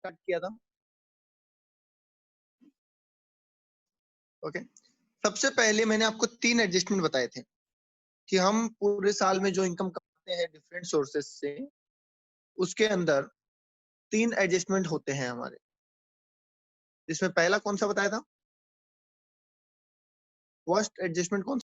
Start किया था। Okay, सबसे पहले मैंने आपको 3 एडजस्टमेंट बताए थे कि हम पूरे साल में जो इनकम कमाते हैं डिफरेंट सोर्सेस से, उसके अंदर 3 एडजस्टमेंट होते हैं हमारे। जिसमें पहला कौन सा बताया था? फर्स्ट एडजस्टमेंट कौन सा?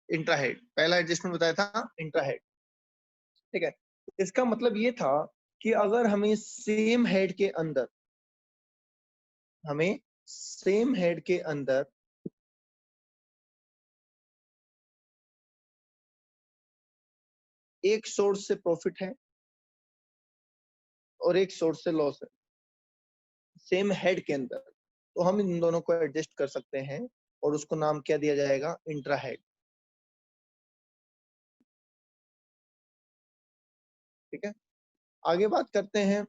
इंट्राहेड। पहला एडजस्टमेंट बताया था इंट्राहेड। ठीक है, इसका मतलब ये था कि अगर हमें सेम हेड के अंदर एक सोर्स से प्रॉफिट है और एक सोर्स से लॉस है, सेम हेड के अंदर, तो हम इन दोनों को एडजस्ट कर सकते हैं और उसको नाम क्या दिया जाएगा? Intra head. ठीक है, आगे बात करते हैं।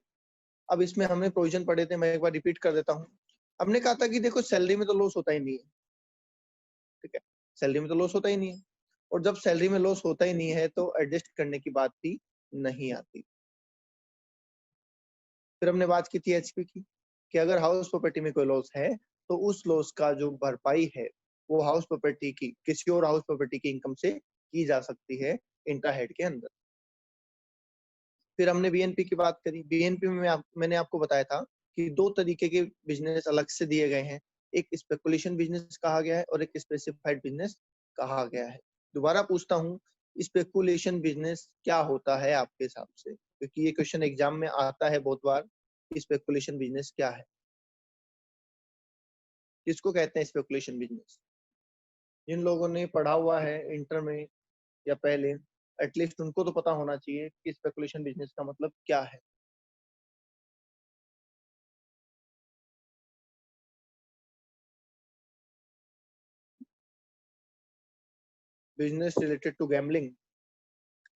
अब इसमें हमने प्रोविजन पढ़े थे, मैं एक बार रिपीट कर देता हूँ। हमने कहा था कि देखो सैलरी में तो लॉस होता ही नहीं है। ठीक है, सैलरी में तो लॉस होता ही नहीं है, और जब सैलरी में लॉस होता ही नहीं है तो एडजस्ट करने की बात ही नहीं आती। फिर हमने बात की थी एचपी की, कि अगर हाउस प्रॉपर्टी में कोई लॉस है तो उस लॉस का जो भरपाई है वो हाउस प्रॉपर्टी की, किसी और हाउस प्रॉपर्टी की इनकम से की जा सकती है इंट्रा हेड के अंदर। फिर हमने बीएनपी की बात करी। बीएनपी में मैंने आपको बताया था कि 2 तरीके के बिजनेस अलग से दिए गए हैं, एक स्पेकुलेशन बिजनेस कहा गया है और एक स्पेसिफाइड बिजनेस कहा गया है। दोबारा पूछता हूँ, स्पेकुलेशन बिजनेस क्या होता है आपके हिसाब से? क्योंकि ये क्वेश्चन एग्जाम में आता है बहुत बार, स्पेकुलेशन बिजनेस क्या है, किसको कहते हैं स्पेकुलेशन बिजनेस? जिन लोगों ने पढ़ा हुआ है इंटर में या पहले, एटलीस्ट उनको तो पता होना चाहिए कि स्पेकुलेशन बिजनेस का मतलब क्या है। Business related to gambling,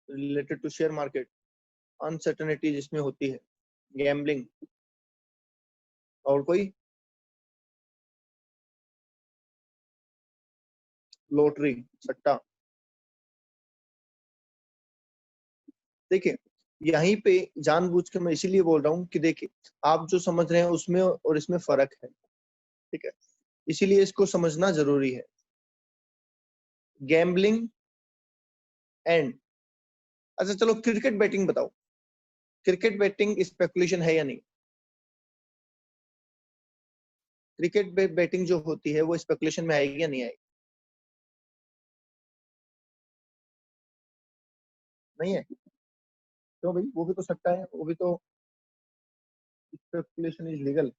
related to share market, uncertainty जिसमें होती है, गैम्बलिंग। और कोई? लॉटरी, सट्टा। देखिए, यहीं पे जानबूझ के मैं इसीलिए बोल रहा हूँ कि देखिए, आप जो समझ रहे हैं उसमें और इसमें फर्क है। ठीक है, इसीलिए इसको समझना जरूरी है। गैम्बलिंग एंड, अच्छा चलो क्रिकेट बैटिंग बताओ, क्रिकेट बैटिंग स्पेकुलेशन है या नहीं? क्रिकेट बैटिंग जो होती है वो स्पेकुलेशन में आएगी या नहीं आएगी? नहीं है? क्यों भाई, वो भी तो सट्टा है, वो भी तो स्पेकुलेशन इज लीगल।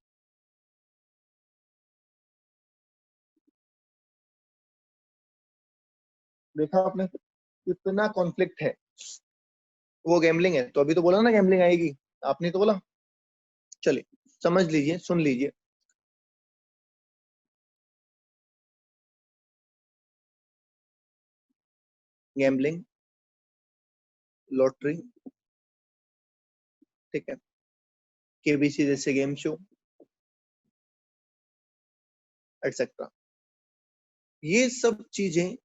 देखा आपने कितना कॉन्फ्लिक्ट है? वो गैम्बलिंग है तो अभी तो बोला ना गैम्बलिंग आएगी, आपने तो बोला। चलिए समझ लीजिए, सुन लीजिए। गैम्बलिंग, लॉटरी, ठीक है, केबीसी जैसे गेम शो, एटसेट्रा, ये सब चीजें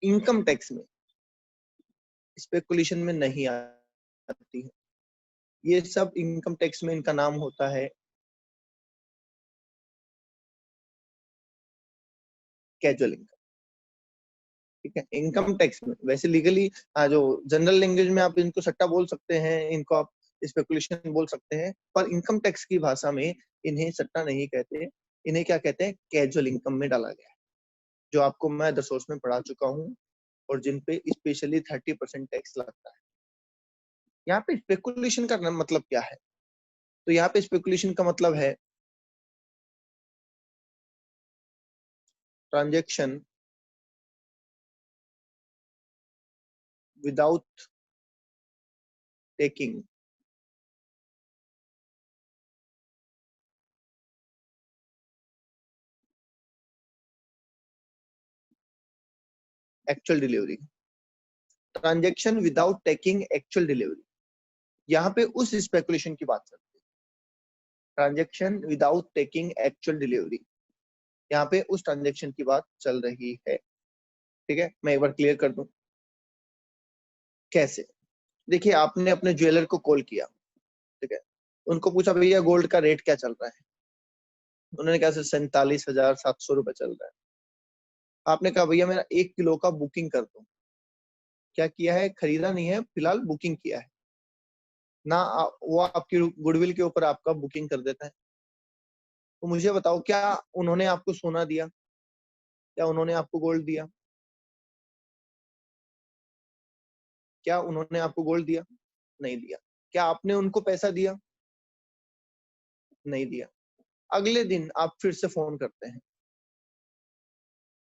इनकम टैक्स में स्पेकुलेशन में नहीं आती है। ये सब इनकम टैक्स में इनका नाम होता है कैजुअल इनकम। ठीक है, इनकम टैक्स में वैसे लीगली, हाँ, जो जनरल लैंग्वेज में आप इनको सट्टा बोल सकते हैं, इनको आप स्पेकुलेशन बोल सकते हैं, पर इनकम टैक्स की भाषा में इन्हें सट्टा नहीं कहते, इन्हें क्या कहते हैं? कैजुअल इनकम में डाला गया है, जो आपको मैं द सोर्स में पढ़ा चुका हूँ, और जिन पे स्पेशली 30% टैक्स लगता है। यहाँ पे स्पेकुलेशन का मतलब क्या है? तो यहाँ पे स्पेकुलेशन का मतलब है transaction without taking actual delivery, transaction without taking actual delivery. यहाँ पे उस स्पेकुलेशन की बात करते हैं। Transaction without taking actual delivery, यहाँ पे उस ट्रांजेक्शन की बात चल रही है। ठीक है, मैं एक बार क्लियर कर दूं कैसे। देखिए, आपने अपने ज्वेलर को कॉल किया, ठीक है, उनको पूछा भैया गोल्ड का रेट क्या चल रहा है, उन्होंने कहा 47,700 रुपए चल रहा है। आपने कहा भैया मेरा 1 किलो का बुकिंग कर दो। क्या किया है, खरीदा नहीं है, फिलहाल बुकिंग किया है ना। वो आपकी गुडविल के ऊपर आपका बुकिंग कर देता है। तो मुझे बताओ, क्या उन्होंने आपको सोना दिया, क्या उन्होंने आपको गोल्ड दिया, क्या उन्होंने आपको गोल्ड दिया? नहीं दिया। क्या आपने उनको पैसा दिया? नहीं दिया। अगले दिन आप फिर से फोन करते हैं,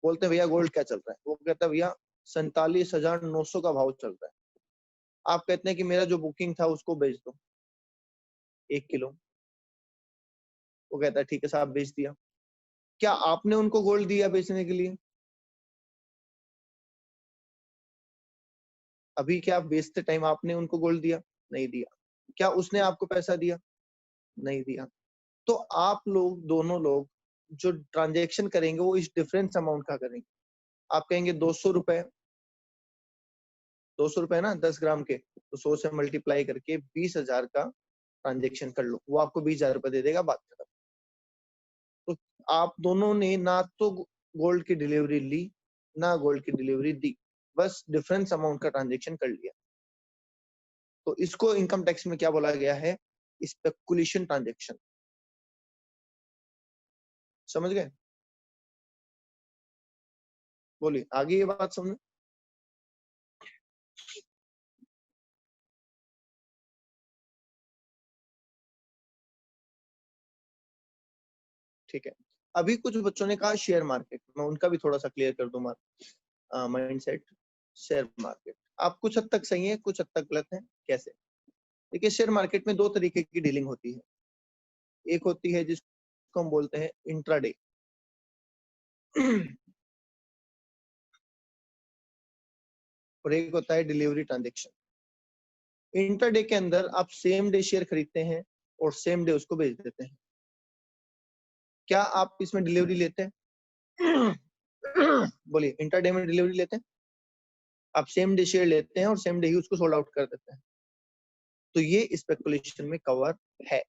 बोलते हैं भैया गोल्ड क्या चल रहा है, वो कहता है भैया 47,900 का भाव चल रहा है। आप कहते हैं कि मेरा जो बुकिंग था उसको बेच दो 1 किलो। वो कहता है ठीक है साहब, बेच दिया। क्या आपने उनको गोल्ड दिया बेचने के लिए? अभी क्या बेचते टाइम आपने उनको गोल्ड दिया? नहीं दिया। क्या उसने आपको पैसा दिया? नहीं दिया। तो आप लोग दोनों लोग जो ट्रांजेक्शन करेंगे वो इस डिफरेंस अमाउंट का करेंगे। आप कहेंगे 200 रुपए, 200 रुपए ना 10 ग्राम के, तो 100 से मल्टीप्लाई करके 20,000 का ट्रांजेक्शन कर लो, वो आपको 20,000 रुपए दे देगा, बात खत्म। तो आप दोनों ने ना तो गोल्ड की डिलीवरी ली ना गोल्ड की डिलीवरी दी, बस डिफरेंस अमाउंट का ट्रांजेक्शन कर लिया। तो इसको इनकम टैक्स में क्या बोला गया है? Speculation transaction. समझ गए? बोलिए आगे ये बात समझ। ठीक है, अभी कुछ बच्चों ने कहा शेयर मार्केट, मैं उनका भी थोड़ा सा क्लियर कर दूं माइंड सेट। शेयर मार्केट आप कुछ हद तक सही है, कुछ हद तक गलत है। कैसे? देखिए, शेयर मार्केट में दो तरीके की डीलिंग होती है। एक होती है जिसको हम बोलते हैं इंट्राडे और एक होता है डिलीवरी ट्रांजेक्शन। इंट्राडे के अंदर आप सेम डे शेयर खरीदते हैं और सेम डे उसको बेच देते हैं। क्या आप इसमें डिलीवरी लेते हैं? बोलिए, इंट्राडे में डिलीवरी लेते हैं? आप सेम डे शेयर लेते हैं और सेम डे ही उसको सोल्ड आउट कर देते हैं। तो ये स्पेकुलेशन में कवर है।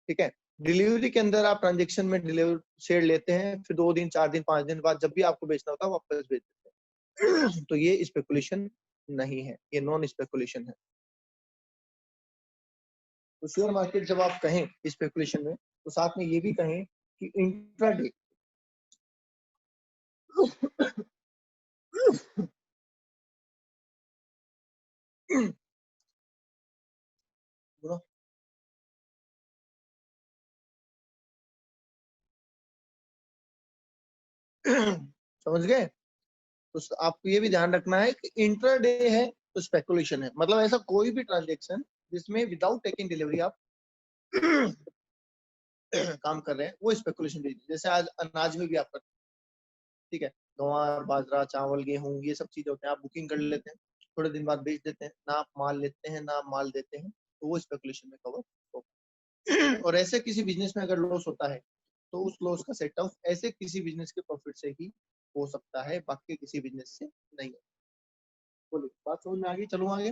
ठीक है, डिलीवरी के अंदर आप ट्रांजेक्शन में डिलीवर शेयर लेते हैं, फिर 2 दिन 4 दिन 5 दिन बाद जब भी आपको बेचना होता है वापस बेच देते हैं। तो ये स्पेकुलेशन नहीं है, ये नॉन स्पेकुलेशन है। तो शेयर मार्केट जब आप कहें स्पेकुलेशन में, तो साथ में ये भी कहें कि इंट्राडे समझ गए? तो आपको ये भी ध्यान रखना है कि इंट्राडे है तो स्पेकुलेशन है, मतलब ऐसा कोई भी ट्रांजेक्शन जिसमें विदाउट टेकिंग डिलीवरी आप काम कर रहे हैं वो स्पेकुलेशन है। जैसे आज अनाज में भी आप करते हैं, ठीक है, गंवार बाजरा चावल गेहूं ये सब चीजें होते हैं, आप बुकिंग कर लेते हैं, थोड़े दिन बाद बेच देते हैं, ना आप माल लेते हैं ना आप माल देते हैं, तो वो स्पेकुलेशन में कवर होगा। और ऐसे किसी बिजनेस में अगर लॉस होता है तो उस लॉस का सेट ऑफ ऐसे किसी बिजनेस के प्रॉफिट से ही हो सकता है, बाकी किसी बिजनेस से नहीं। बोलिए, बात समझ में आ गई? चलो आगे।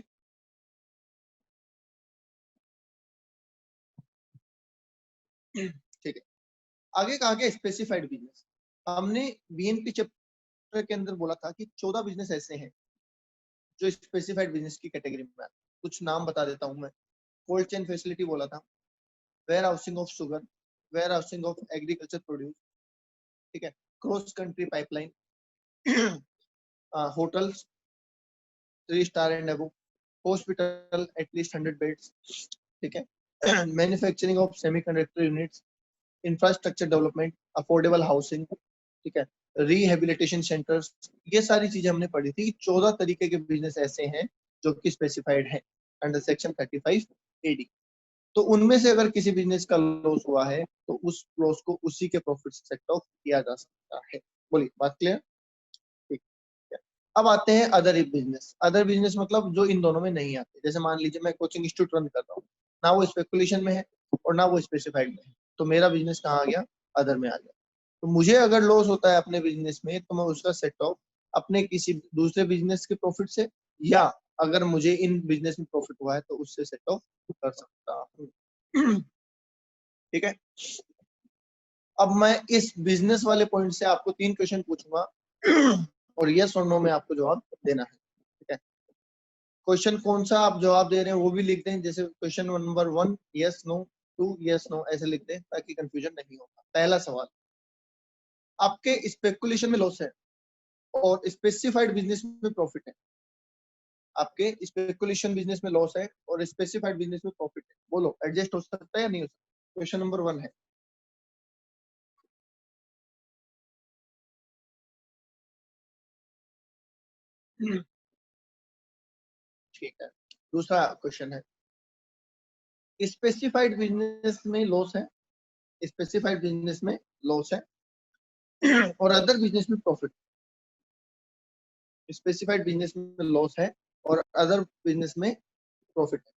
ठीक है, आगे कहा गया स्पेसिफाइड बिजनेस। हमने बीएनपी चैप्टर के अंदर बोला था कि 14 बिजनेस ऐसे हैं जो स्पेसिफाइड बिजनेस की कैटेगरी में आते हैं। कुछ नाम बता देता हूं मैं। कोल्ड चेन फैसिलिटी बोला था, warehousing of sugar, warehousing of agriculture produce, ठीक है, cross country pipeline, hotels 3 star and above, hospital at least 100 beds, ठीक है, manufacturing of semiconductor units, infrastructure development, affordable housing, ठीक है, रिहेबिलिटेशन सेंटर्स। ये सारी चीजें हमने पढ़ी थी। 14 तरीके के बिजनेस ऐसे हैं जो कि स्पेसिफाइड है अंडर सेक्शन 35 एडी। तो उनमें से अगर किसी बिजनेस का लॉस हुआ है तो उस लॉस को उसी के प्रॉफिट से सेट ऑफ किया जा सकता है। बोलिए, बात क्लियर? ठीक है, अब आते हैं अदर बिजनेस। अदर बिजनेस मतलब जो इन दोनों में नहीं आते। जैसे मान लीजिए मैं कोचिंग इंस्टीट्यूट रन कर रहा हूँ, ना वो स्पेकुलेशन में है और ना वो स्पेसिफाइड में है, तो मेरा बिजनेस कहाँ आ गया? अदर में आ गया। तो मुझे अगर लॉस होता है अपने बिजनेस में, तो मैं उसका सेट ऑफ अपने किसी दूसरे बिजनेस के प्रॉफिट से, या अगर मुझे इन बिजनेस में प्रॉफिट हुआ है तो उससे सेट ऑफ कर सकता हूँ। ठीक है। अब मैं इस बिजनेस वाले पॉइंट से आपको 3 क्वेश्चन पूछूंगा और यस और नो में आपको जवाब देना है। ठीक है। क्वेश्चन कौन सा आप जवाब दे रहे हैं वो भी लिख दें। जैसे question number 1 yes no, 2 yes no, ऐसे लिख दें ताकि कंफ्यूजन नहीं होगा। पहला सवाल, आपके स्पेकुलेशन में लॉस है और स्पेसिफाइड बिजनेस में प्रॉफिट है। आपके स्पेकुलेशन बिजनेस में लॉस है और स्पेसिफाइड बिजनेस में प्रॉफिट है। बोलो एडजस्ट हो सकता है या नहीं हो सकता? क्वेश्चन नंबर 1 है। ठीक है। दूसरा क्वेश्चन है, स्पेसिफाइड बिजनेस में लॉस है, स्पेसिफाइड बिजनेस में लॉस है और अदर बिजनेस में प्रॉफिट। स्पेसिफाइड बिजनेस में लॉस है और अदर बिजनेस में प्रॉफिट है।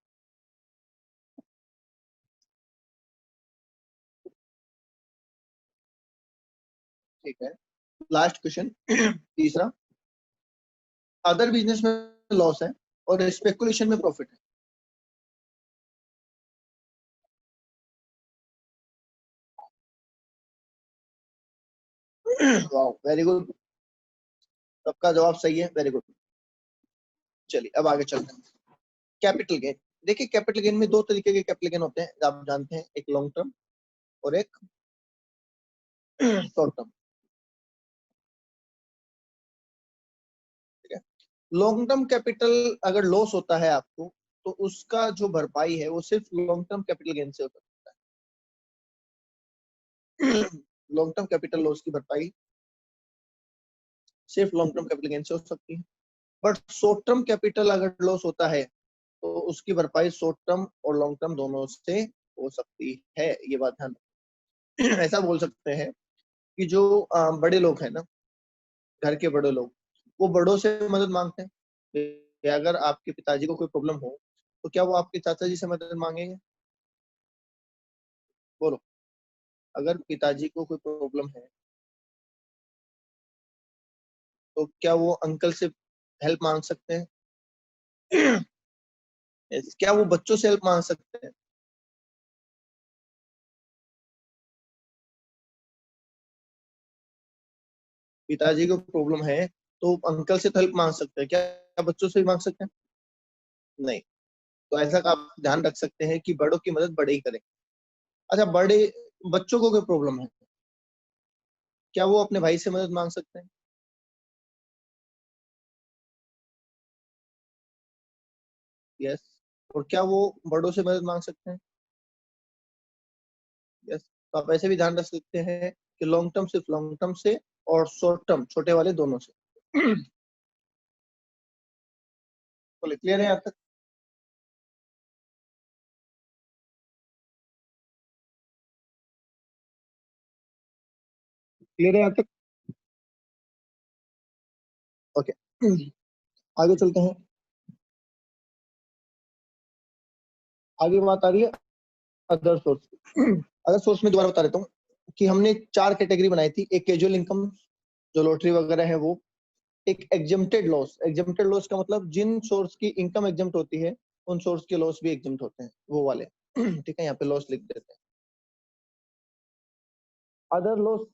ठीक है। लास्ट क्वेश्चन तीसरा, अदर बिजनेस में लॉस है और स्पेकुलेशन में प्रॉफिट है। वाह, वेरी गुड। सबका जवाब सही है, वेरी गुड। चलिए अब आगे चलते हैं। Capital gain. देखिए कैपिटल गेन में दो तरीके के कैपिटल गेन होते हैं, आप जानते हैं, एक लॉन्ग टर्म और एक शॉर्ट टर्म। ठीक है। लॉन्ग टर्म कैपिटल अगर लॉस होता है आपको, तो उसका जो भरपाई है वो सिर्फ लॉन्ग टर्म कैपिटल गेन से हो सकता है। लॉन्ग टर्म कैपिटल लॉस की भरपाई सिर्फ लॉन्ग टर्म कैपिटल गेन से हो सकती है। बट शॉर्ट टर्म कैपिटल अगर लॉस होता है तो उसकी भरपाई शॉर्ट टर्म और लॉन्ग टर्म दोनों से हो सकती है। ये बात ध्यान रखें। ऐसा बोल सकते हैं कि जो बड़े लोग हैं ना, घर के बड़े लोग, वो बड़ों से मदद मांगते हैं। कि अगर आपके पिताजी को कोई प्रॉब्लम हो तो क्या वो आपके चाचा जी से मदद मांगेंगे? बोलो। अगर पिताजी को कोई प्रॉब्लम है तो क्या वो अंकल से हेल्प मांग सकते हैं? क्या वो बच्चों से हेल्प मांग सकते हैं? पिताजी को प्रॉब्लम है तो अंकल से तो हेल्प मांग सकते हैं, क्या बच्चों से भी मांग सकते हैं? नहीं। तो ऐसा का आप ध्यान रख सकते हैं कि बड़ों की मदद बड़े ही करें। अच्छा, बड़े बच्चों को कोई प्रॉब्लम है, क्या वो अपने भाई से मदद मांग सकते हैं? यस। और क्या वो बड़ों से मदद मांग सकते हैं? यस। तो आप ऐसे भी ध्यान रख सकते हैं कि लॉन्ग टर्म सिर्फ लॉन्ग टर्म से और शॉर्ट टर्म छोटे वाले दोनों से। बोले क्लियर है यहाँ तक? क्लियर है यहाँ तक? ओके। आगे चलते हैं। आगे बात आ रही है अदर सोर्स। अदर सोर्स में दोबारा बता देता हूँ कि हमने 4 कैटेगरी बनाई थी। एक कैजुअल इनकम, जो लॉटरी वगैरह है वो। एक एग्जम्प्टेड लॉस। एग्जम्प्टेड लॉस का मतलब जिन सोर्स की इनकम एग्जम्प्ट होती है उन सोर्स के लॉस भी एग्जम्प्ट होते हैं, वो वाले। ठीक है, यहाँ पे लॉस लिख देते हैं। अदर लॉस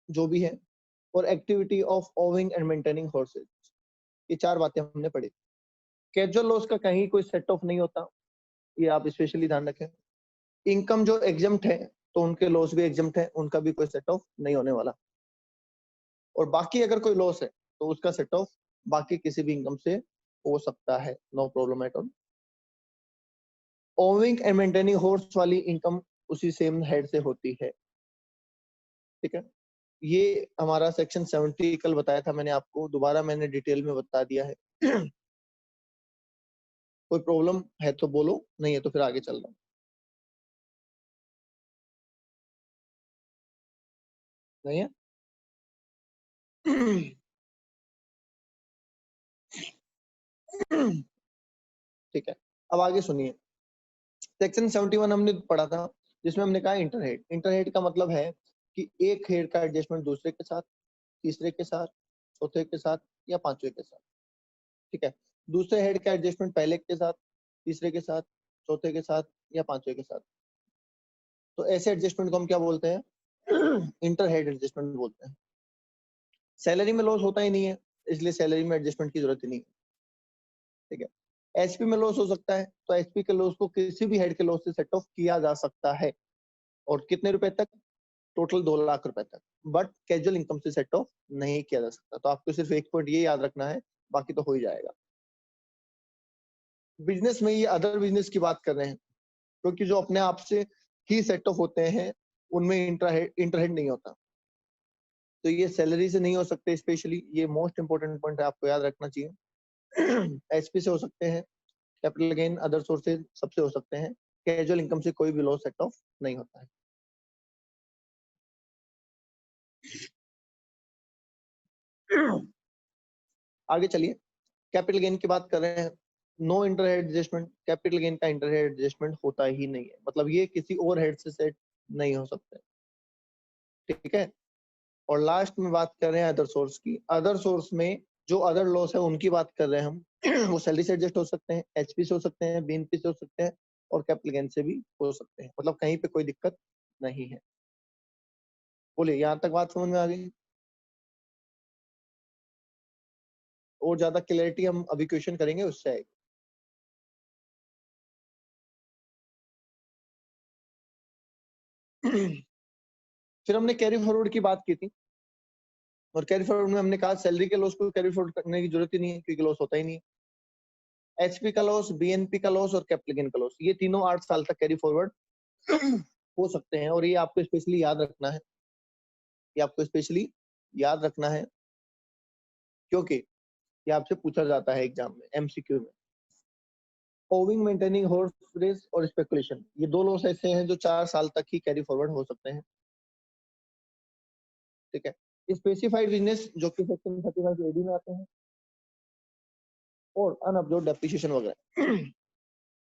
जो भी है, और activity of owing and maintaining horse's, ये 4 बातें हमने पढ़ी। कैजुअल लॉस का कहीं कोई सेट ऑफ नहीं होता, ये आप स्पेशली ध्यान रखें। इनकम जो एग्जम्प्ट है तो उनके लॉस भी एग्जम्प्ट है, उनका भी कोई सेट ऑफ नहीं होने वाला। और बाकी अगर कोई लॉस है तो उसका सेट ऑफ बाकी किसी भी इनकम से हो सकता है, no problem at all. Owing and maintaining horse वाली इनकम उसी सेम हेड से होती है। ठीक है। ये हमारा सेक्शन 70 कल बताया था मैंने आपको, दोबारा मैंने डिटेल में बता दिया है। कोई प्रॉब्लम है तो बोलो, नहीं है तो फिर आगे चल रहा हूँ। नहीं है? ठीक है, अब आगे सुनिए। सेक्शन 71 हमने पढ़ा था, जिसमें हमने कहा इंटरहेड। इंटरहेड का मतलब है कि एक हेड का एडजस्टमेंट दूसरे के साथ, तीसरे के साथ, चौथे के साथ या पांचवे के साथ। ठीक है, दूसरे हेड का एडजस्टमेंट पहले के साथ, तीसरे के साथ, चौथे के साथ या पांचवे के साथ। तो ऐसे एडजस्टमेंट को हम क्या बोलते हैं? इंटर हेड एडजस्टमेंट बोलते हैं। सैलरी में लॉस होता ही नहीं है, इसलिए सैलरी में एडजस्टमेंट की जरूरत ही नहीं है। ठीक है, एचपी में लॉस हो सकता है, तो एचपी के लॉस को किसी भी हेड के लॉस से सेट ऑफ किया जा सकता है। और कितने रुपए तक? टोटल 2 लाख रुपए तक। बट कैजुअल इनकम से सेट ऑफ नहीं किया जा सकता। तो आपको सिर्फ एक पॉइंट ये याद रखना है, बाकी तो हो ही जाएगा। बिजनेस में ये अदर बिजनेस की बात कर रहे हैं, क्योंकि जो अपने आप से ही सेट ऑफ होते हैं उनमें इंटरहेड नहीं होता। तो ये सैलरी से नहीं हो सकते, स्पेशली ये मोस्ट इंपोर्टेंट पॉइंट है, आपको याद रखना चाहिए। एचपी से हो सकते हैं, कैपिटल गेन अदर सोर्सेज सबसे हो सकते हैं, कैजुअल इनकम से कोई भी लॉस सेट ऑफ नहीं होता है। आगे चलिए, कैपिटल गेन की बात कर रहे हैं। नो इंटरहेड एडजस्टमेंट, कैपिटल गेन का इंटरहेड एडजस्टमेंट होता ही नहीं है, मतलब ये किसी और हेड से सेट नहीं हो सकते। ठीक है, और लास्ट में बात कर रहे हैं अदर सोर्स की। अदर सोर्स में जो अदर लॉस है उनकी बात कर रहे हैं हम। वो सैलरी से एडजस्ट हो सकते हैं, एचपी से हो सकते हैं, बीएनपी से हो सकते हैं और कैपिटल गेन से भी हो सकते हैं, मतलब कहीं पे कोई दिक्कत नहीं है। बोलिए, यहाँ तक बात समझ में आ गई? और ज्यादा क्लैरिटी हम अभी क्वेश्चन करेंगे उससे आएगी। फिर हमने कैरी फॉरवर्ड की बात की थी, और कैरी फॉरवर्ड में हमने कहा सैलरी के लॉस को कैरी फॉरवर्ड करने की जरूरत ही नहीं है, क्योंकि लॉस होता ही नहीं है। एचपी का लॉस, बीएनपी का लॉस और कैपिटल गेन का लॉस, ये तीनों 8 साल तक कैरी फॉरवर्ड हो सकते हैं। और ये आपको स्पेशली याद रखना है, ये आपको स्पेशली याद रखना है, क्योंकि ये आपसे पूछा जाता है एग्जाम में, एमसीक्यू में। ओविंग, मेंटेनिंग हॉर्स रेस और स्पेकुलेशन, ये दो लॉस ऐसे हैं जो 4 साल तक ही कैरी फॉरवर्ड हो सकते हैं। ठीक है, स्पेसिफाइड बिजनेस जो कि सेक्शन 35 एडी में आते हैं, और अनअब्जॉर्ब्ड डेप्रिसिएशन वगैरह।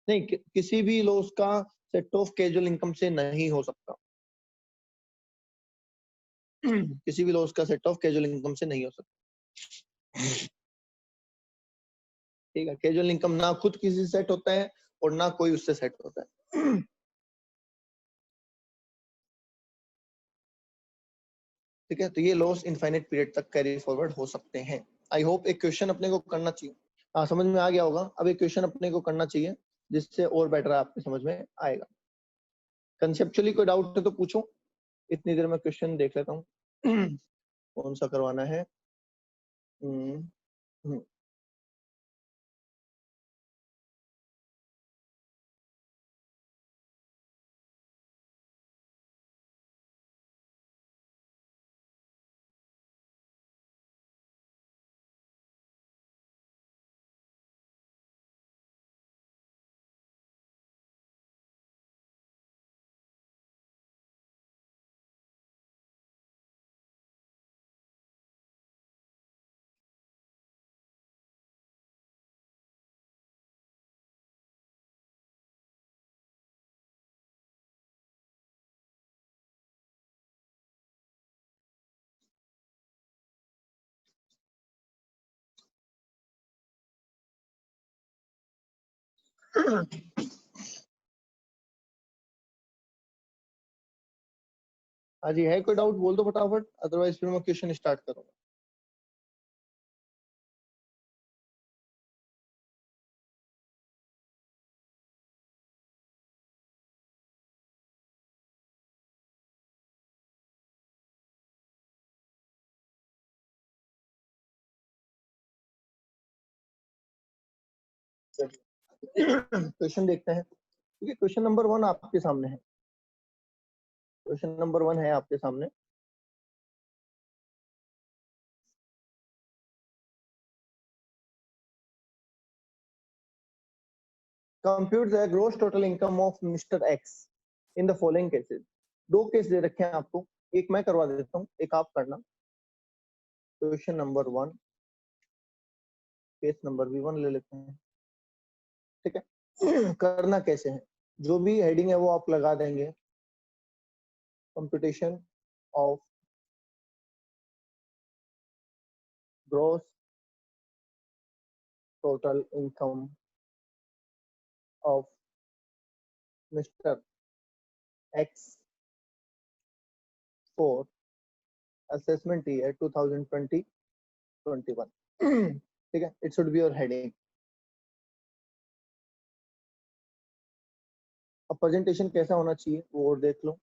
नहीं, किसी भी लॉस का सेट ऑफ कैजुअल इनकम से नहीं हो सकता। किसी भी लॉस का सेट ऑफ कैजुअल इनकम से नहीं हो सकता। ठीक है, कैजुअल इनकम ना खुद किसी से सेट होता है और ना कोई उससे सेट होता है। ठीक है, तो ये लॉस इनफाइनाइट पीरियड तक कैरी फॉरवर्ड हो सकते हैं। आई होप एक क्वेश्चन अपने को करना चाहिए, हाँ समझ में आ गया होगा। अब एक क्वेश्चन अपने को करना चाहिए जिससे और बेटर आपके समझ में आएगा। कंसेप्चुअली कोई डाउट है तो पूछो, इतनी देर में क्वेश्चन देख लेता हूँ। कौन सा करवाना है? हम्म, हम्म। हाँ जी, है कोई डाउट बोल दो फटाफट, अदरवाइज फिर मैं क्वेश्चन स्टार्ट करूंगा। क्वेश्चन देखते हैं। ठीक है, क्वेश्चन नंबर 1 आपके सामने है। क्वेश्चन नंबर 1 है आपके सामने। Compute the gross total income of mister x in the following cases. दो केस दे रखे हैं आपको, एक मैं करवा देता हूँ, एक आप करना। Question number 1, case number V1 ले लेते हैं, ठीक है। करना कैसे है, जो भी हेडिंग है वो आप लगा देंगे, computation of gross total income of mister x for assessment year 2020-21, ठीक है। It should be your heading. अब प्रेजेंटेशन कैसा होना चाहिए वो और देख लो,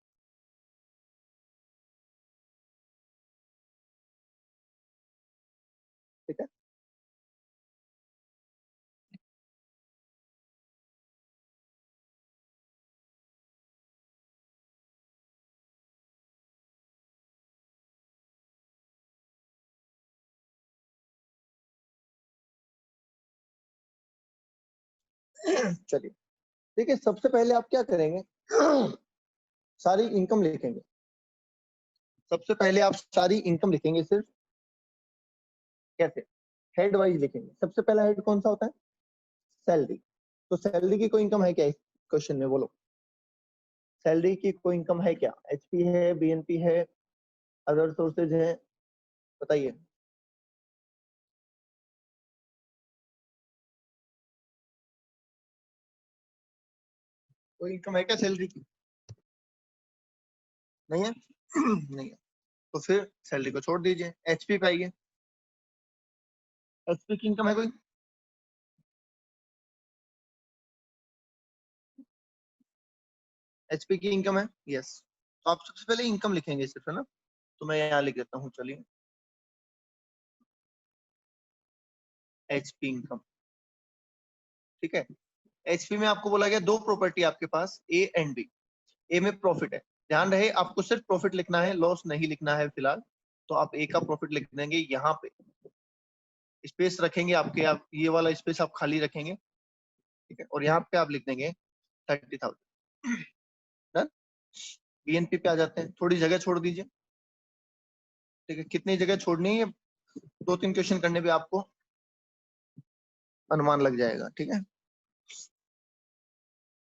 ठीक है। चलिए, ठीक है। सबसे पहले आप क्या करेंगे, सारी इनकम लिखेंगे। सबसे पहले आप सारी इनकम लिखेंगे, सिर्फ कैसे, हेड वाइज लिखेंगे। सबसे पहला हेड कौन सा होता है, सैलरी। तो सैलरी की कोई इनकम है क्या इस क्वेश्चन में, बोलो। सैलरी की कोई इनकम है क्या, एचपी है, बीएनपी है, अदर सोर्सेज है, बताइए। कोई इनकम है क्या सैलरी की, नहीं है। नहीं है, तो फिर सैलरी को छोड़ दीजिए, एचपी पे आइए। एचपी की इनकम है कोई, एचपी की इनकम है, यस। तो आप सबसे पहले इनकम लिखेंगे सिर्फ, है ना। तो मैं यहाँ लिख देता हूँ, चलिए, एचपी इनकम, ठीक है। एचपी में आपको बोला गया दो प्रॉपर्टी आपके पास, ए एंड बी। ए में प्रॉफिट है, ध्यान रहे आपको सिर्फ प्रॉफिट लिखना है, लॉस नहीं लिखना है फिलहाल। तो आप ए का प्रॉफिट लिख देंगे, यहाँ पे स्पेस रखेंगे आपके, आप ये वाला स्पेस आप खाली रखेंगे, ठीक है। और यहाँ पे आप लिख देंगे 30,000। डन। बीएनपी पे आ जाते हैं, थोड़ी जगह छोड़ दीजिए, ठीक है। कितनी जगह छोड़नी है, दो तीन क्वेश्चन करने पे आपको अनुमान लग जाएगा, ठीक है।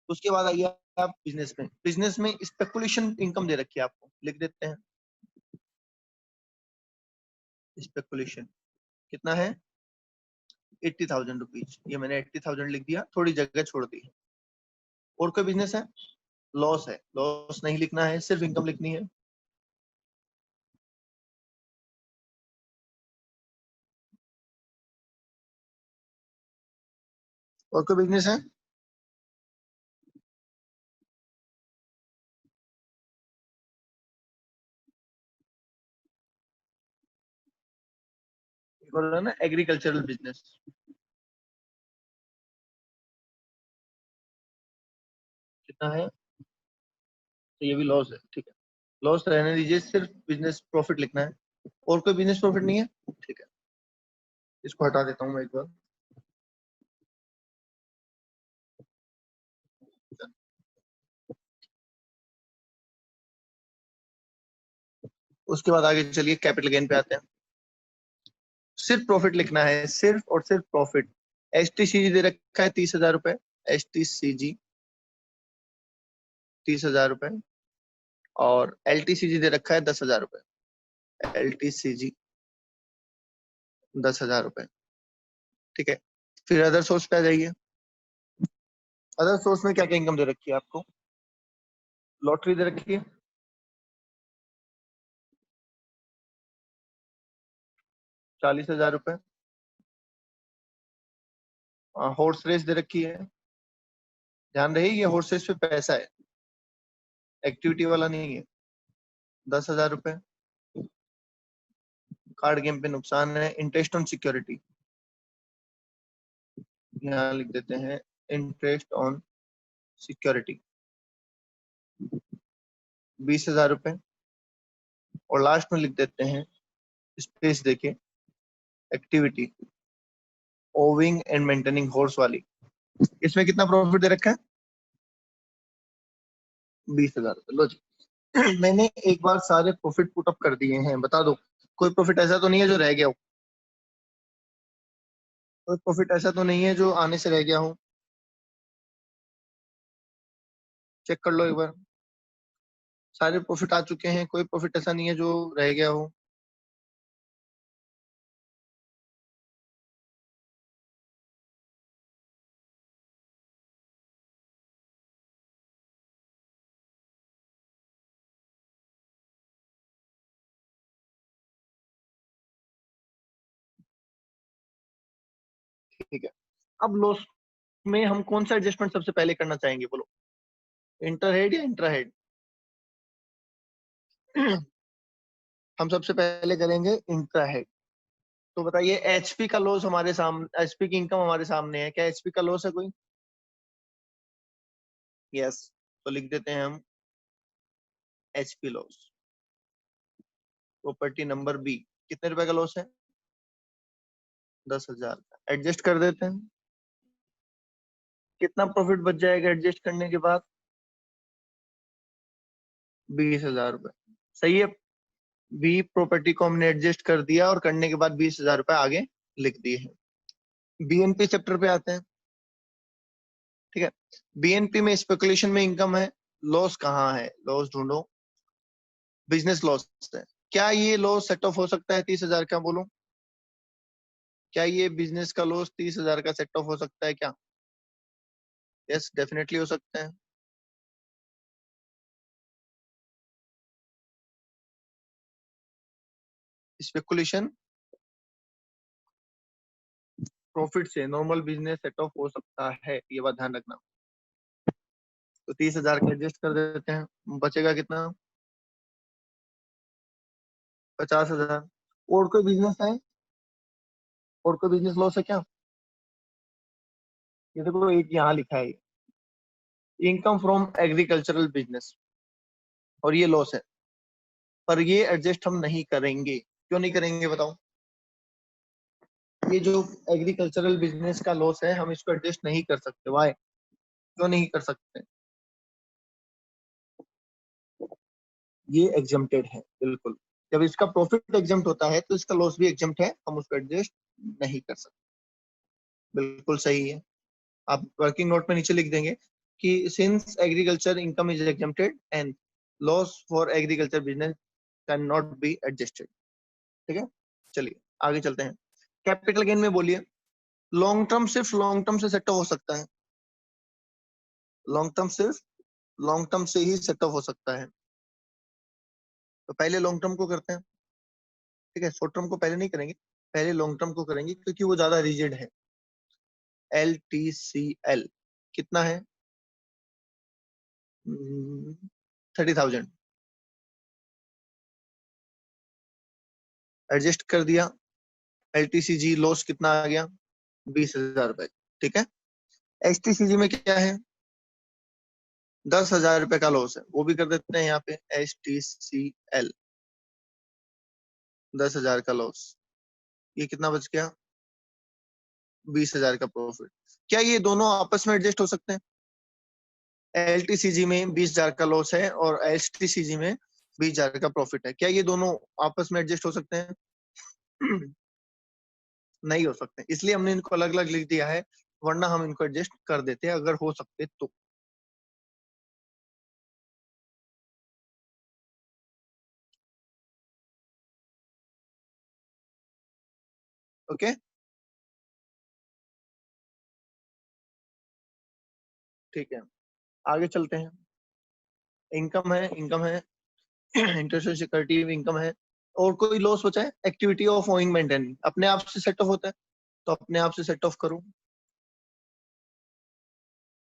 उसके बाद आइए आप बिजनेस में। बिजनेस में स्पेकुलेशन इनकम दे रखी है आपको, लिख देते हैं स्पेकुलेशन, कितना है 80,000 रुपीज। ये मैंने 80,000 लिख दिया, थोड़ी जगह छोड़ दी। और कोई बिजनेस है, लॉस है, लॉस नहीं लिखना है, सिर्फ इनकम लिखनी है। और कोई बिजनेस है, बोल रहा ना एग्रीकल्चरल बिजनेस, कितना है, तो ये भी लॉस है, ठीक है। लॉस रहने दीजिए, सिर्फ बिजनेस प्रॉफिट लिखना है। और कोई बिजनेस प्रॉफिट नहीं है, ठीक है। इसको हटा देता हूँ मैं एक बार। उसके बाद आगे चलिए, कैपिटल गेन पे आते हैं। सिर्फ प्रॉफिट लिखना है, सिर्फ और सिर्फ प्रॉफिट। एस टी सी जी दे रखा है 30,000 रुपए, एस टी सी जी 30,000 रुपए। और एल टी सी जी दे रखा है 10,000 रुपए, एल टी सी जी 10,000 रुपए, ठीक है। फिर अदर सोर्स पे आ जाइए। अदर सोर्स में क्या क्या इनकम दे रखी है आपको, लॉटरी दे रखी है 40,000 रुपए, हॉर्स रेस दे रखी है, ध्यान रहे ये हॉर्स रेस पे पैसा है, एक्टिविटी वाला नहीं है, 10,000 रुपए। कार्ड गेम पे नुकसान है, इंटरेस्ट ऑन सिक्योरिटी, यहाँ लिख देते हैं इंटरेस्ट ऑन सिक्योरिटी 20,000 रुपए। और लास्ट में लिख देते हैं स्पेस देके activity owing and maintaining horse वाली। इसमें कितना प्रॉफिट दे रखा है, 20,000 रुपए। लो जी, मैंने एक बार सारे प्रॉफिट पुट अप कर दिए हैं, बता दो कोई प्रॉफिट ऐसा तो नहीं है जो रह गया हो। कोई प्रॉफिट ऐसा तो नहीं है जो आने से रह गया हो? चेक कर लो एक बार। सारे प्रॉफिट आ चुके हैं, कोई प्रॉफिट ऐसा नहीं है जो रह गया हो। ठीक है, अब लॉस में हम कौन सा एडजस्टमेंट सबसे पहले करना चाहेंगे, बोलो? इंटर हेड या इंट्रा हेड? हम सबसे पहले करेंगे इंट्रा हेड। तो बताइए, एचपी का लॉस हमारे सामने, एचपी की इनकम हमारे सामने है, क्या एचपी का लॉस है कोई? यस। तो लिख देते हैं हम HP loss. Property number B, कितने रुपए का लॉस है? 10,000 का। एडजस्ट कर देते हैं, कितना प्रॉफिट बच जाएगा एडजस्ट करने के बाद? 20,000 रुपए। सही है। बी प्रॉपर्टी को हमने एडजस्ट कर दिया और करने के बाद 20,000 रुपए आगे लिख दिए हैं। बीएनपी चैप्टर पे आते हैं। ठीक है, बीएनपी में स्पेकुलेशन में इनकम है, लॉस कहाँ है? लॉस ढूंढो। बिजनेस लॉस है। क्या ये लॉस सेट ऑफ हो सकता है 30,000 का, बोलो? क्या ये बिजनेस का लॉस 30,000 का सेट ऑफ हो सकता है क्या? यस, डेफिनेटली हो सकता है। स्पेकुलेशन प्रॉफिट से नॉर्मल बिजनेस सेट ऑफ हो सकता है, ये बात ध्यान रखना। तो 30,000 का एडजस्ट कर देते हैं, बचेगा कितना? 50,000। और कोई बिजनेस है? और कोई बिजनेस लॉस है क्या? ये देखो, एक यहाँ लिखा है, इनकम फ्रॉम एग्रीकल्चरल बिजनेस, और ये लॉस है, पर ये एडजस्ट हम नहीं करेंगे। क्यों नहीं करेंगे, बताओ? ये जो एग्रीकल्चरल बिजनेस का लॉस है, हम इसको एडजस्ट नहीं कर सकते। वाई? क्यों नहीं कर सकते? ये एग्जम्प्टेड है, बिल्कुल। जब इसका प्रॉफिट एग्जम्प्ट होता है तो इसका लॉस भी एग्जम्प्ट है, हम उसको एडजस्ट नहीं कर सकते। बिल्कुल सही है। आप वर्किंग नोट में नीचे लिख देंगे कि since agriculture income is exempted and loss for agriculture business can not be adjusted. ठीक है, चलिए आगे चलते हैं। कैपिटल गेन में बोलिए। लॉन्ग टर्म सिर्फ लॉन्ग टर्म से सेट हो सकता है। लॉन्ग टर्म सिर्फ लॉन्ग टर्म से ही सेट ऑफ हो सकता है। तो पहले लॉन्ग टर्म को करते हैं। ठीक है, शॉर्ट टर्म को पहले नहीं करेंगे, पहले लॉन्ग टर्म को करेंगे क्योंकि वो ज्यादा रिजिड है। LTCL कितना है? 30,000। एडजस्ट कर दिया। LTCG लॉस कितना आ गया? 20,000 रुपए। ठीक है, HTCG में क्या है? 10,000 रुपए का लॉस है, वो भी कर देते हैं यहाँ पे। HTCL 10,000 का लॉस, ये कितना बच गया? 20,000 का प्रॉफिट। क्या ये दोनों आपस में एडजस्ट हो सकते हैं? LTCG में 20,000 का लॉस है और HTCG में 20,000 का प्रॉफिट है, क्या ये दोनों आपस में एडजस्ट हो सकते हैं? नहीं हो सकते, इसलिए हमने इनको अलग अलग लिख दिया है, वरना हम इनको एडजस्ट कर देते हैं अगर हो सकते तो। ओके, ठीक है, आगे चलते हैं। इनकम है, इनकम है। इंटरेस्ट सिक्योरिटी इनकम है। और कोई लॉस बचा है? एक्टिविटी ऑफ ओइंग मेंटेनिंग अपने आप से सेट ऑफ होता है, तो अपने आप से सेट ऑफ करूं।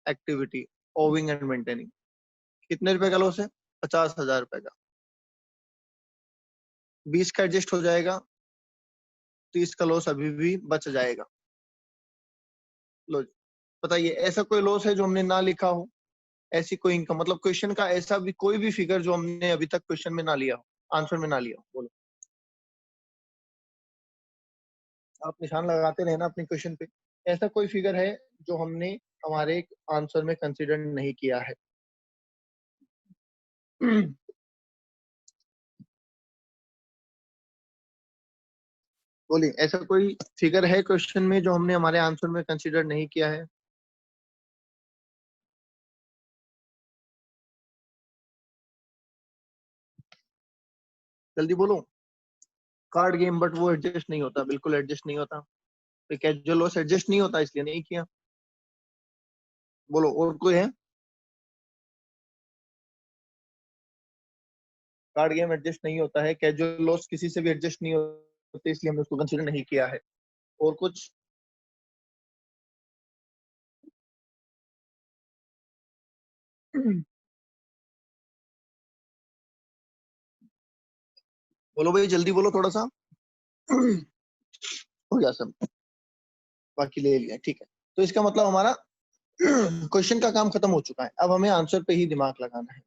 एक्टिविटी ओविंग एंड मेंटेनिंग, कितने रुपए का लॉस है? 50,000 रुपए का। 20 का एडजस्ट हो जाएगा, 30 का लॉस अभी भी बच जाएगा। लो जी, बताइए, ऐसा कोई लॉस है जो हमने ना लिखा हो? ऐसी कोई इनकम, मतलब क्वेश्चन का ऐसा भी कोई भी फिगर जो हमने अभी तक क्वेश्चन में ना लिया हो, आंसर में ना लिया हो, बोलो? आप निशान लगाते रहे ना अपने क्वेश्चन पे। ऐसा कोई फिगर है जो हमने हमारे आंसर में कंसीडर नहीं किया है? बोलिए, ऐसा कोई फिगर है क्वेश्चन में जो हमने हमारे आंसर में कंसीडर नहीं किया है? जल्दी बोलो। कार्ड गेम, बट वो एडजस्ट नहीं होता, बिल्कुल एडजस्ट नहीं होता। तो कैजुअल लॉस एडजस्ट नहीं होता, इसलिए नहीं किया। बोलो, और कोई है? कार्ड गेम एडजस्ट नहीं होता है, कैजुअल लॉस किसी से भी एडजस्ट नहीं होते, इसलिए हमने उसको कंसीडर नहीं किया है। और कुछ? बोलो भाई, जल्दी बोलो थोड़ा सा। हो गया सब, बाकी ले लिया, ठीक है। तो इसका मतलब हमारा क्वेश्चन का काम खत्म हो चुका है, अब हमें आंसर पे ही दिमाग लगाना है।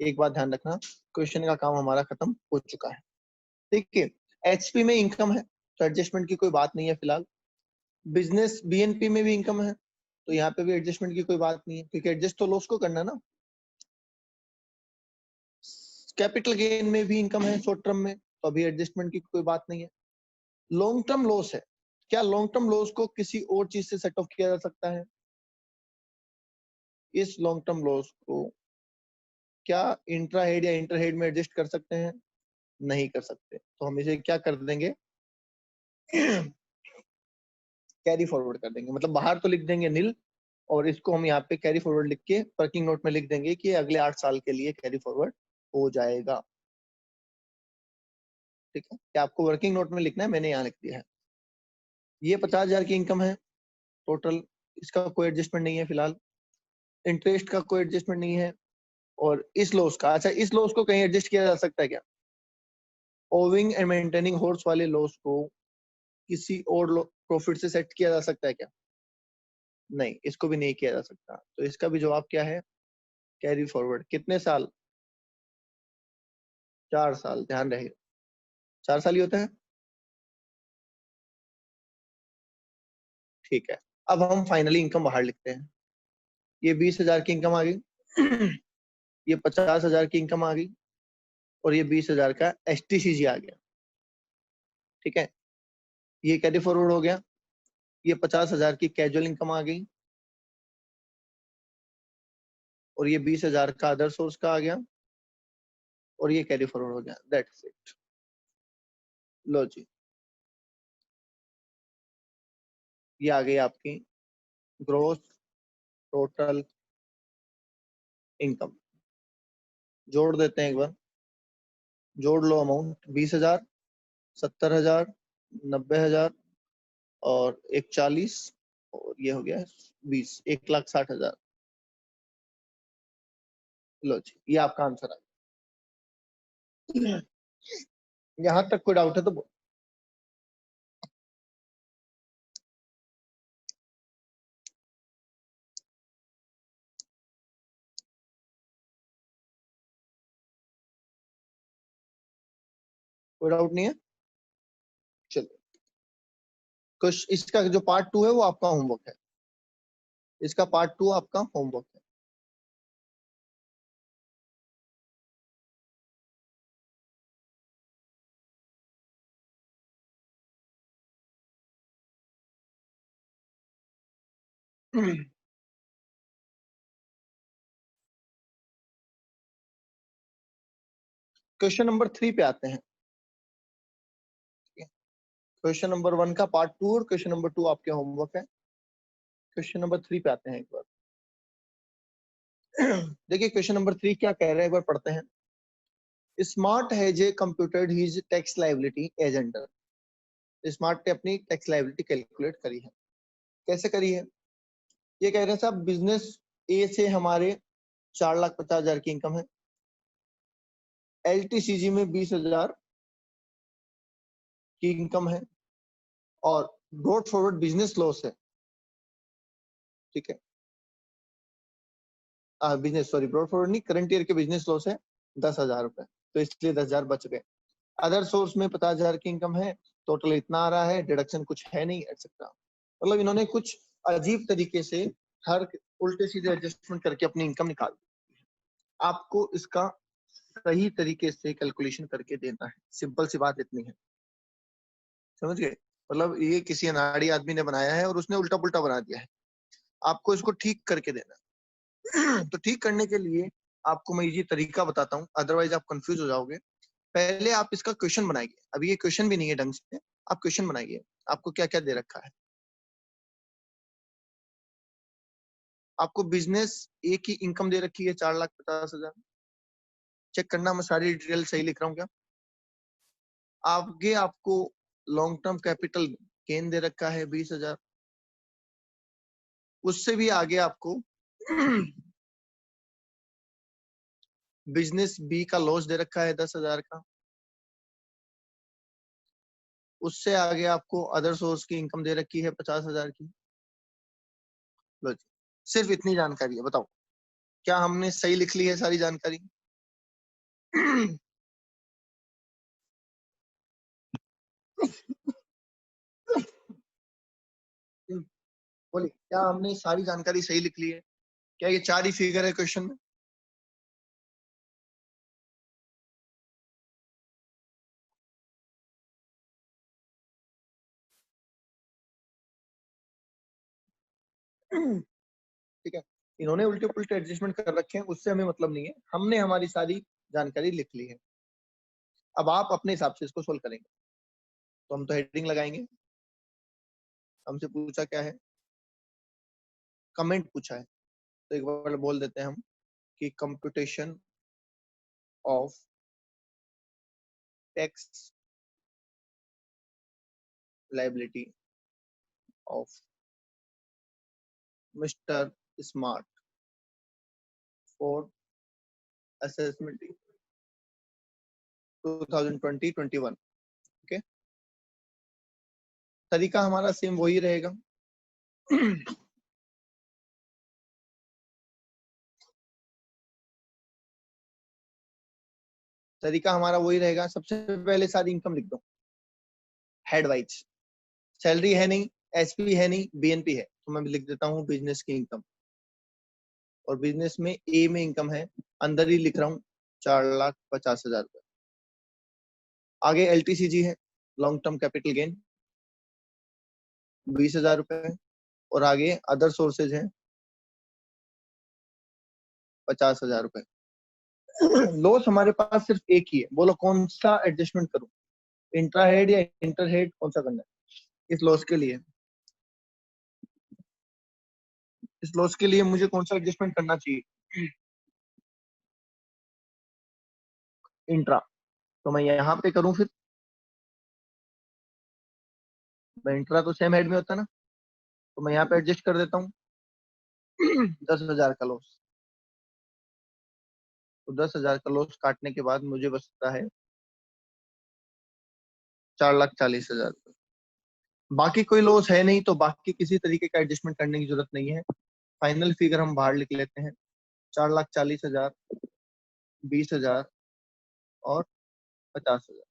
एक बात ध्यान रखना, क्वेश्चन का काम हमारा खत्म हो चुका है। ठीक है। एचपी में इनकम है, तो एडजस्टमेंट की कोई बात नहीं है फिलहाल। बिजनेस बीएनपी में भी इनकम है, तो यहाँ पे भी एडजस्टमेंट की कोई बात नहीं है, क्योंकि एडजस्ट तो लॉस को करना है ना। कैपिटल गेन में भी इनकम है शॉर्ट टर्म में, तो अभी एडजस्टमेंट की कोई बात नहीं है। लॉन्ग टर्म लॉस है, क्या लॉन्ग टर्म लॉस को किसी और चीज से सेट ऑफ किया जा सकता है? इस लॉन्ग टर्म लॉस को क्या इंट्रा हेड या इंटर हेड में एडजस्ट कर सकते हैं? नहीं कर सकते, तो हम इसे क्या कर देंगे? कैरी फॉरवर्ड कर देंगे, मतलब बाहर तो लिख देंगे नील, और इसको हम यहाँ पे कैरी फॉरवर्ड लिख के वर्किंग नोट में लिख देंगे कि अगले 8 साल के लिए कैरी फॉरवर्ड हो जाएगा। ठीक है, क्या आपको वर्किंग नोट में लिखना है? मैंने यहाँ लिख दिया है। ये 50,000 की इनकम है टोटल, इसका कोई एडजस्टमेंट नहीं है फिलहाल। इंटरेस्ट का कोई एडजस्टमेंट नहीं है। और इस लॉस का, अच्छा, इस लॉस को कहीं एडजस्ट किया जा सकता है क्या? ओविंग एंड मेंटेनिंग हॉर्स वाले लॉस को किसी और प्रॉफिट से सेट किया जा सकता है क्या? नहीं, इसको भी नहीं किया जा सकता, तो इसका भी जवाब क्या है? Carry forward. कितने साल? 4 साल, ध्यान रहे, 4 साल ही होते हैं। ठीक है, अब हम फाइनली इनकम बाहर लिखते हैं। ये 20,000 की इनकम आ गई, ये 50,000 की इनकम आ गई, और ये 20,000 का एसटीसीजी आ गया। ठीक है, ये कैरी फॉरवर्ड हो गया। ये 50,000 की कैजुअल इनकम आ गई, और ये 20,000 का अदर सोर्स का आ गया, और ये कैरी फॉरवर्ड हो गया। That's it. लो जी, ये आ गई आपकी ग्रोस टोटल इनकम। जोड़ देते हैं एक बार, जोड़ लो अमाउंट। 20,000, 70,000, 90,000, और एक 40, और ये हो गया 20, 1,60,000। लो जी, ये आपका आंसर आ गया। यहाँ तक कोई डाउट है तो कोई डाउट नहीं है? चलो, कुछ इसका जो पार्ट 2 है वो आपका होमवर्क है। इसका पार्ट 2 आपका होमवर्क है। क्वेश्चन नंबर 3 पे आते हैं। क्वेश्चन नंबर 1 का पार्ट 2 और क्वेश्चन नंबर 2 आपके होमवर्क है। क्वेश्चन नंबर 3 पे आते हैं एक बार। देखिए, क्वेश्चन नंबर 3 क्या कह रहे हैं, एक बार पढ़ते हैं। Smart has a computed his tax liability as under. Smart ने अपनी टैक्स लायबिलिटी कैलकुलेट करी है। कैसे करी है? ये कह रहे हैं साहब, बिजनेस ए से हमारे 4,50,000 की इनकम है, एलटीसीजी में 20,000 की इनकम है, और ब्रॉड फॉरवर्ड बिजनेस लॉस है। ठीक है, बिजनेस, सॉरी, ब्रॉड फॉरवर्ड नहीं, करंट ईयर के बिजनेस लॉस है 10,000 रुपए, तो इसलिए 10,000 बच गए। अदर सोर्स में 50,000 की इनकम है, टोटल इतना आ रहा है, डिडक्शन कुछ है नहीं, एक्सेट्रा। मतलब इन्होंने कुछ अजीब तरीके से हर उल्टे सीधे एडजस्टमेंट करके अपनी इनकम निकाल दी। आपको इसका सही तरीके से कैलकुलेशन करके देना है, सिंपल सी बात इतनी है। समझ गए? मतलब ये किसी अनाड़ी आदमी ने बनाया है और उसने उल्टा पुल्टा बना दिया है, आपको इसको ठीक करके देना है। तो ठीक करने के लिए आपको मैं ये तरीका बताता हूँ, अदरवाइज आप कंफ्यूज हो जाओगे। पहले आप इसका क्वेश्चन बनाइए, अभी ये क्वेश्चन भी नहीं है ढंग से, आप क्वेश्चन बनाइए। आपको क्या क्या दे रखा है? आपको बिजनेस ए की इनकम दे रखी है 4,50,000। चेक करना मैं सारी डिटेल सही लिख रहा हूँ क्या। आगे आपको लॉन्ग टर्म कैपिटल गेन दे रखा है 20,000। उससे भी आगे आपको बिजनेस बी का लॉस दे रखा है 10,000 का। उससे आगे आपको अदर सोर्स की इनकम दे रखी है 50,000 की। लो जी, सिर्फ इतनी जानकारी है, बताओ क्या हमने सही लिख ली है सारी जानकारी? बोलिए, क्या हमने सारी जानकारी सही लिख ली है? क्या ये 4 ही फिगर है क्वेश्चन में? ठीक है, इन्होंने उल्टे पुल्टे एडजस्टमेंट कर रखे हैं, उससे हमें मतलब नहीं है, हमने हमारी सारी जानकारी लिख ली है। अब आप अपने हिसाब से इसको सोल्व करेंगे। तो हम तो हेडिंग लगाएंगे। हमसे पूछा क्या है? कमेंट पूछा है, तो एक बार बोल देते हैं हम कि computation of tax liability of mister smart for assessment 2020-21। Okay, तरीका हमारा सेम वही रहेगा। तरीका हमारा वही रहेगा। सबसे पहले सारी इनकम लिख दो हेड वाइज। सैलरी है नहीं, एसपी है नहीं, बीएनपी है, तो मैं लिख देता हूँ बिजनेस की इनकम। और बिजनेस में ए में इनकम है, अंदर ही लिख रहा हूँ 4,50,000 रुपए। आगे एलटीसीजी है, लॉन्ग टर्म कैपिटल गेन 20,000 रुपए। और आगे अदर सोर्सेज है 50,000 रुपए। लॉस हमारे पास सिर्फ एक ही है, बोलो कौन सा एडजस्टमेंट करूं, इंट्रा हेड या इंटर हेड, कौन सा करना है इस लॉस के लिए? इस लॉस के लिए मुझे कौन सा एडजस्टमेंट करना चाहिए? इंट्रा। तो मैं यहाँ पे करूं फिर? मैं इंट्रा तो सेम हेड में होता है ना, तो मैं यहाँ पे एडजस्ट कर देता हूँ। 10,000 का लॉस। तो 10,000 का लॉस काटने के बाद मुझे बचता है 4,40,000। बाकी कोई लॉस है नहीं, तो बाकी किसी तरीके का एडजस्टमेंट करने की जरूरत नहीं है। फाइनल फिगर हम बाहर लिख लेते हैं, 4,40,000, 20,000 और 50,000।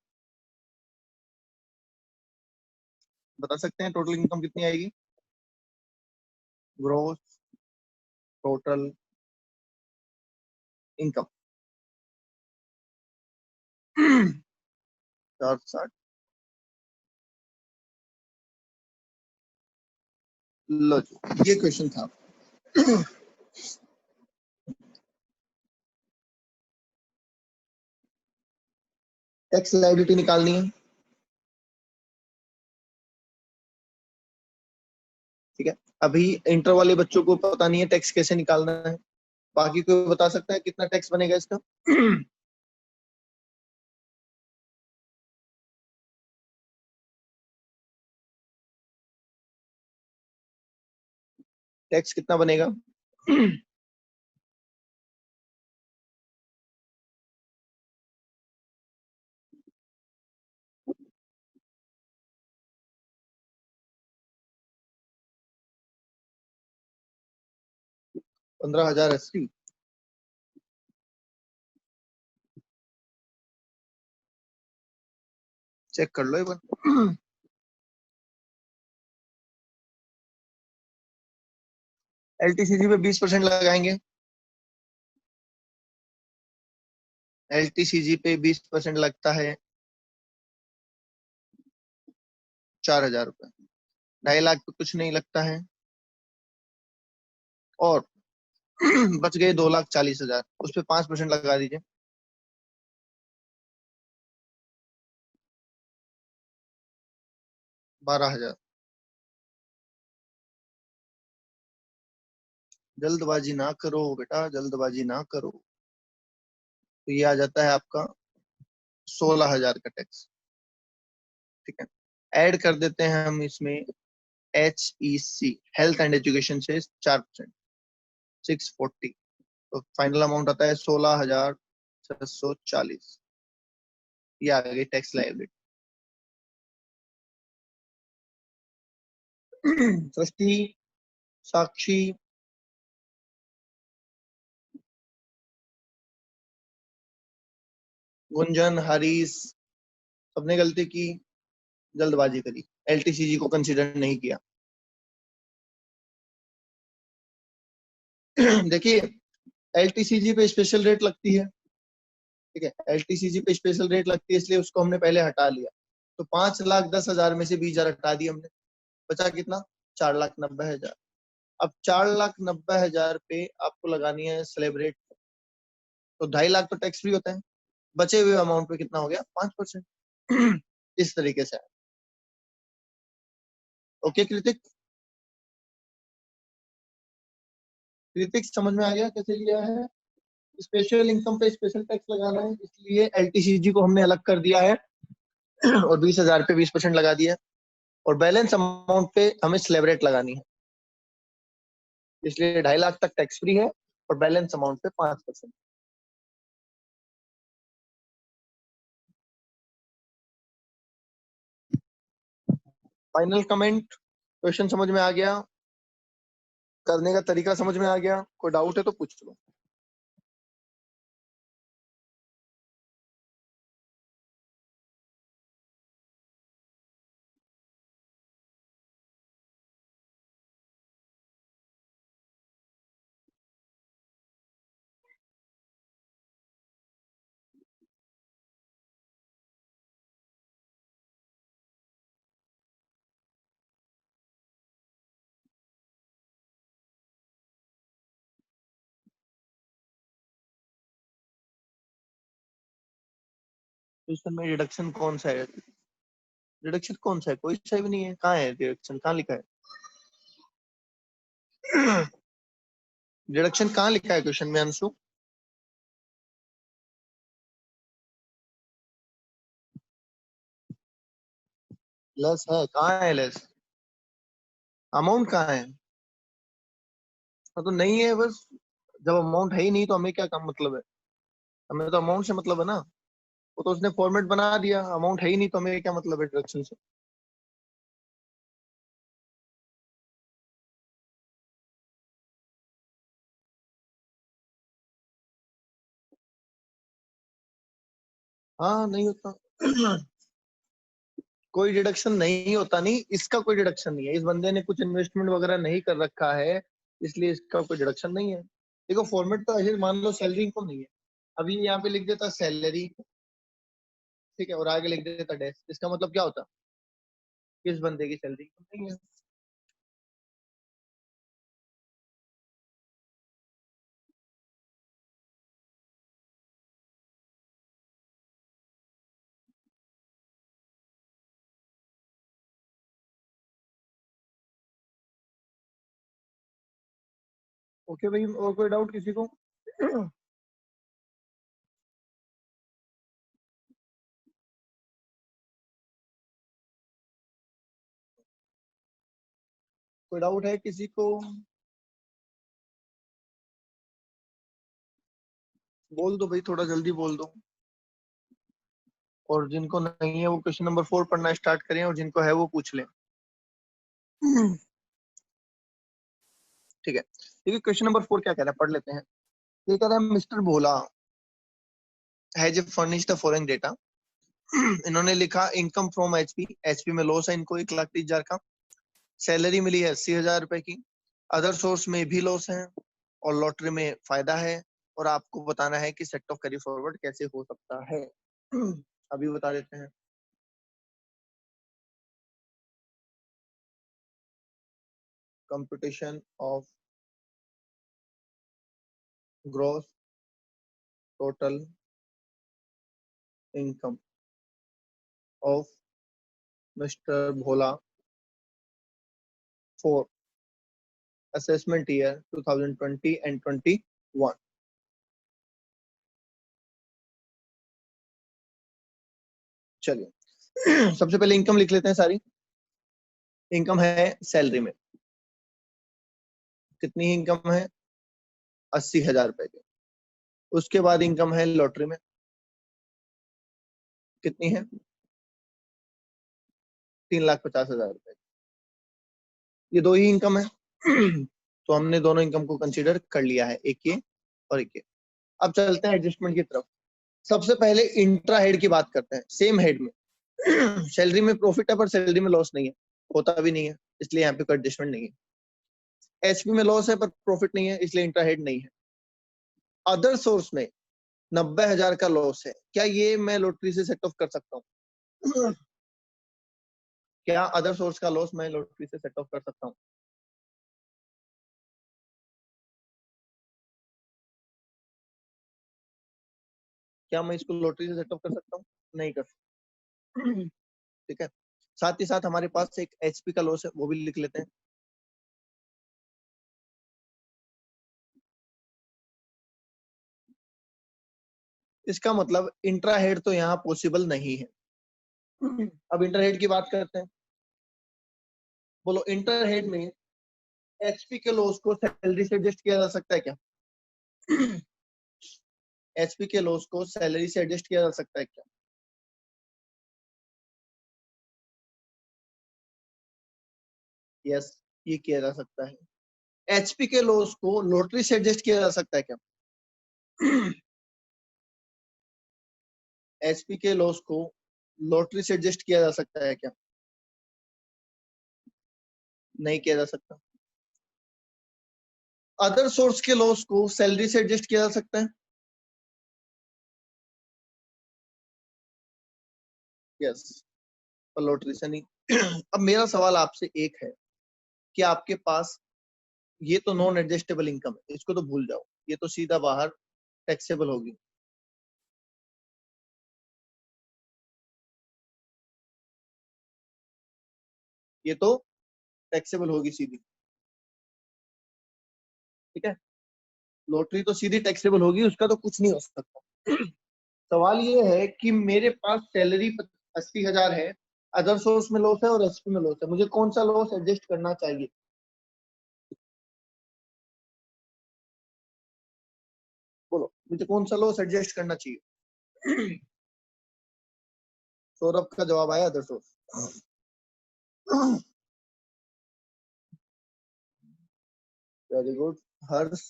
बता सकते हैं टोटल इनकम कितनी आएगी? Gross total income 460। लो जी, ये क्वेश्चन था। टैक्स लायबिलिटी निकालनी है, ठीक है। अभी इंटर वाले बच्चों को पता नहीं है टैक्स कैसे निकालना है। बाकी कोई बता सकता है कितना टैक्स बनेगा इसका? टैक्स कितना बनेगा? 15,080। चेक कर लो एक बार। एलटीसीजी पे 20% लगाएंगे। एलटीसीजी पे 20% लगता है 4,000 रुपए। 2.5 लाख पे कुछ नहीं लगता है, और बच गए 2,40,000, उस पे 5% लगा दीजिए। 12,000। जल्दबाजी ना करो बेटा, जल्दबाजी ना करो। तो ये आ जाता है आपका 16,000 का टैक्स। ठीक है, ऐड कर देते हैं हम इसमें HEC, हेल्थ एंड एजुकेशन से 4%, 640। तो फाइनल अमाउंट आता है 16,640। ये आ गई टैक्स लायबिलिटी। ट्रस्टी, साक्षी, गुंजन, हरीश, सबने गलती की, जल्दबाजी करी, LTCG को कंसीडर नहीं किया। देखिए, LTCG पे स्पेशल रेट लगती है। ठीक है, LTCG पे स्पेशल रेट लगती है, इसलिए उसको हमने पहले हटा लिया। तो 5,10,000 में से 20,000 हटा दिए हमने, बचा कितना? 4,90,000। अब 4,90,000 पे आपको लगानी है स्लैब रेट, तो 2.5 लाख तो टैक्स फ्री होता है। बचे हुए अमाउंट पे कितना हो गया? 5%। इस तरीके से। ओके कृतिक, कृतिक समझ में आ गया कैसे लिया है? स्पेशल इनकम पे स्पेशल टैक्स लगाना है, इसलिए LTCG को हमने अलग कर दिया है और 20,000 पे 20% लगा दिया है, और बैलेंस अमाउंट पे हमें स्लैब रेट लगानी है, इसलिए 2.5 लाख तक टैक्स फ्री है और बैलेंस अमाउंट पे 5%। फाइनल कमेंट, क्वेश्चन समझ में आ गया? करने का तरीका समझ में आ गया? कोई डाउट है तो पूछ लो। क्वेश्चन में डिडक्शन कौन सा है? डिडक्शन कौन सा है? कोई सा भी नहीं है। कहाँ है डिडक्शन? कहाँ लिखा है? डिडक्शन कहाँ लिखा है क्वेश्चन में अंशु? लेस है? कहाँ है लेस? अमाउंट कहाँ है? हाँ, तो नहीं है बस। जब अमाउंट है ही नहीं तो हमें क्या काम मतलब है? हमें तो अमाउंट से मतलब है ना। वो तो उसने फॉर्मेट बना दिया, अमाउंट है ही नहीं तो हमें क्या मतलब है डिडक्शन से? हाँ, नहीं होता। कोई डिडक्शन नहीं होता, नहीं इसका कोई डिडक्शन नहीं है। इस बंदे ने कुछ इन्वेस्टमेंट वगैरह नहीं कर रखा है, इसलिए इसका कोई डिडक्शन नहीं है। देखो फॉर्मेट तो ऐसे मान लो सैलरी इनकम नहीं है, अभी यहाँ पे लिख देता सैलरी, ठीक है, और आगे लिख देता डैश, इसका मतलब क्या होता? किस बंदे की सैलरी इनकम नहीं है। ओके भाई, और कोई डाउट किसी को? कोई डाउट है किसी को? बोल दो भाई, थोड़ा जल्दी बोल दो। और जिनको नहीं है वो क्वेश्चन नंबर 4 पढ़ना स्टार्ट करें, और जिनको है वो पूछ लें। ठीक है, देखिए क्वेश्चन नंबर 4 क्या कह रहा है, पढ़ लेते हैं। ये कह रहा है mister Bhola has furnished the following data. इन्होंने लिखा इनकम फ्रॉम एचपी, एचपी में लॉस है इनको 1,30,000 का। सैलरी मिली है 80,000 रुपए की। अदर सोर्स में भी लॉस है, और लॉटरी में फायदा है। और आपको बताना है कि सेट ऑफ कैरी फॉरवर्ड कैसे हो सकता है। अभी बता देते हैं। computation of gross total income of Mr. Bhola for assessment year 2020 and 21. चलिए सबसे पहले इनकम लिख लेते हैं सारी। इनकम है सैलरी में, कितनी इनकम है? 80,000 रुपए की। उसके बाद इनकम है लॉटरी में, कितनी है? 3,50,000 रुपए। ये दो ही इनकम है तो हमने दोनों इनकम को कंसीडर कर लिया है, एक ये और एक ये। अब चलते हैं एडजस्टमेंट की तरफ। सबसे पहले इंट्रा हेड की बात करते हैं। सेम हेड में सैलरी में प्रॉफिट है पर सैलरी में लॉस नहीं है, होता भी नहीं है, इसलिए यहाँ पे कोई एडजस्टमेंट नहीं है। एचपी में लॉस है पर प्रॉफिट नहीं है, इसलिए इंट्रा हेड नहीं है। अदर सोर्स में 90,000 का लॉस है, क्या ये मैं लॉटरी से सेट ऑफ कर सकता हूँ? क्या अदर सोर्स का लॉस मैं लॉटरी से सेट ऑफ कर सकता हूँ? क्या मैं इसको लॉटरी से सेट ऑफ कर सकता हूँ? नहीं कर सकता। ठीक है, साथ ही साथ हमारे पास एक एचपी का लॉस है, वो भी लिख लेते हैं। इसका मतलब इंट्रा हेड तो यहाँ पॉसिबल नहीं है। अब इंटर हेड की बात करते हैं। बोलो, इंटर हेड में एचपी के लॉस को सैलरी से एडजस्ट किया जा सकता है क्या? एचपी के लॉस को सैलरी से एडजस्ट किया जा सकता है क्या? यस, ये किया जा सकता है। एचपी के लॉस को लॉटरी से एडजस्ट किया जा सकता है क्या? एचपी के लॉस को लॉटरी से एडजस्ट किया जा सकता है क्या? नहीं किया जा सकता। अदर सोर्स के लॉस को सैलरी से एडजस्ट किया जा सकता है? यस, पर लॉटरी से नहीं। अब मेरा सवाल आपसे एक है कि आपके पास ये तो नॉन एडजस्टेबल इनकम है, इसको तो भूल जाओ, ये तो सीधा बाहर टैक्सेबल होगी। ये तो टैक्सेबल होगी सीधी, ठीक है। लॉटरी तो सीधी टैक्सेबल होगी, उसका तो कुछ नहीं हो सकता। सवाल ये है कि मेरे पास सैलरी 80,000 है, अदर सोर्स में लॉस है और एसपी में लॉस है, मुझे कौन सा लॉस एडजस्ट करना चाहिए? बोलो, मुझे कौन सा लॉस एडजस्ट करना चाहिए? सौरभ का जवाब आया अदर सोर्स। वेरी गुड हर्ष।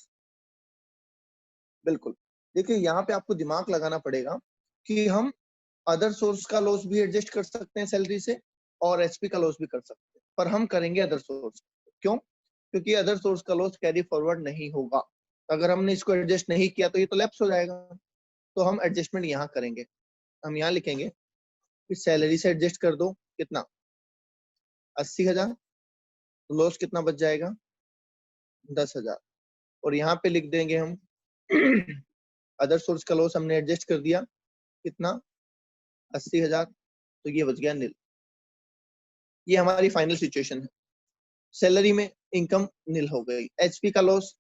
बिल्कुल। देखिए, यहाँ पे आपको दिमाग लगाना पड़ेगा कि हम अदर सोर्स का लॉस भी एडजस्ट कर सकते हैं सैलरी से और एचपी का लॉस भी कर सकते हैं, पर हम करेंगे अदर सोर्स। क्यों? क्योंकि अदर सोर्स का लॉस कैरी फॉरवर्ड नहीं होगा। अगर हमने इसको एडजस्ट नहीं किया तो ये तो लैप्स हो जाएगा। तो हम एडजस्टमेंट यहाँ करेंगे। हम यहाँ लिखेंगे कि सैलरी से एडजस्ट कर दो, कितना? 80,000। लॉस कितना बच जाएगा? 10,000। और यहाँ पे लिख देंगे हम अदर सोर्स का लॉस हमने एडजस्ट कर दिया, कितना? 80,000। तो ये बच गया नील। ये हमारी फाइनल सिचुएशन है। सैलरी में इनकम नील हो गई, एचपी का लॉस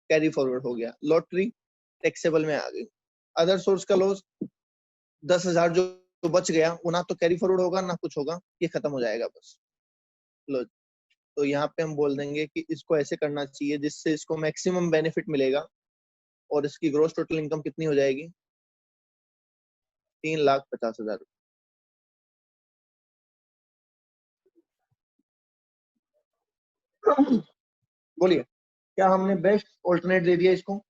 कैरी फॉरवर्ड हो गया, लॉटरी टैक्सेबल में आ गई, अदर सोर्स का लॉस 10,000 जो बच गया वो ना तो कैरी फॉरवर्ड होगा ना कुछ होगा, ये खत्म हो जाएगा बस। लो, तो यहाँ पे हम बोल देंगे कि इसको ऐसे करना चाहिए जिससे इसको मैक्सिमम बेनिफिट मिलेगा और इसकी ग्रोस टोटल इनकम कितनी हो जाएगी? 3,50,000। बोलिए, क्या हमने बेस्ट ऑल्टरनेट दे दिया इसको?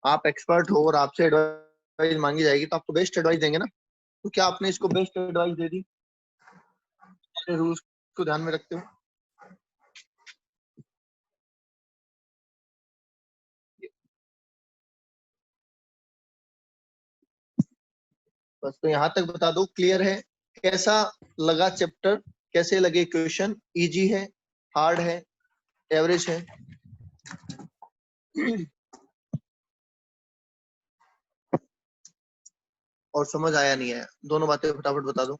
आप एक्सपर्ट हो और आपसे एडवाइस मांगी जाएगी तो आप तो बेस्ट एडवाइस देंगे ना। तो क्या आपने इसको बेस्ट एडवाइस दे दी? सारे रूल्स को ध्यान में रखते हो। बस तो यहाँ तक बता दो, क्लियर है? कैसा लगा चैप्टर? कैसे लगे क्वेश्चन? इजी है? हार्ड है, एवरेज है? और समझ आया नहीं आया, दोनों बातें फटाफट बता दो।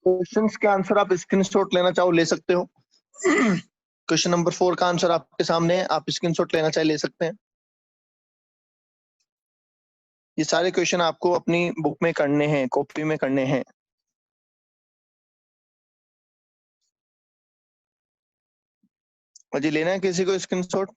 क्वेश्चंस के आंसर आप स्क्रीनशॉट लेना चाहो ले सकते हो। क्वेश्चन नंबर 4 का आंसर आपके सामने है, आप स्क्रीनशॉट लेना चाहे ले सकते हैं। ये सारे क्वेश्चन आपको अपनी बुक में करने हैं, कॉपी में करने हैं। अजी लेना है किसी को स्क्रीनशॉट?